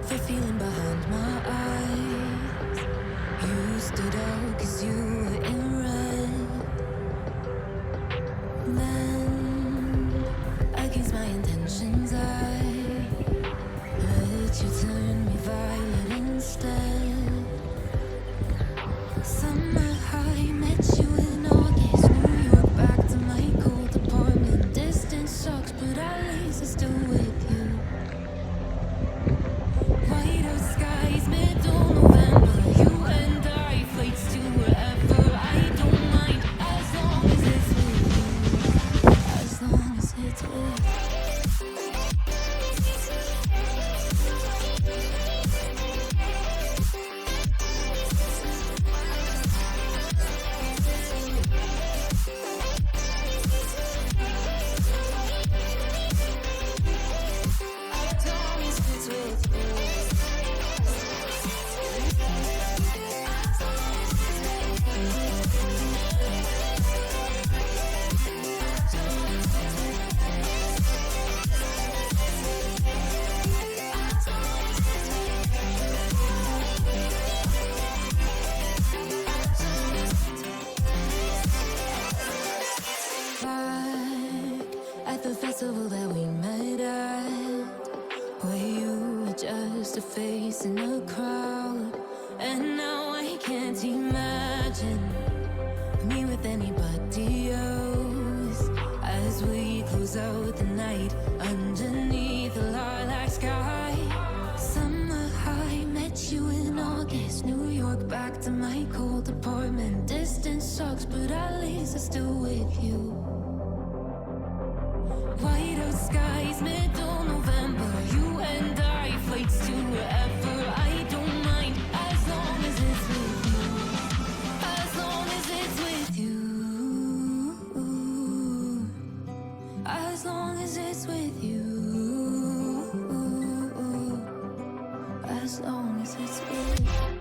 the feeling behind my eyes. You stood out 'cause you were in red. Then, against my intentions, I let you turn me violet instead. Summer high, met you in August, New York, back to my cold apartment. Distance sucks, but at least I'm still with you. White out skies, middle November, you and I, flights to wherever. I don't mind, as long as it's with you. As long as it's with you. At the festival that we met at, where you were just a face in a crowd. And now I can't imagine me with anybody else. As we close out the night underneath the lilac sky. Summer high, met you in August, New York, back to my cold apartment. Distance sucks, but at least I'm still with you. White out skies, middle November, you and I, flights to wherever. I don't mind, as long as it's with you. As long as it's with you. As long as it's with you. As long as it's with you.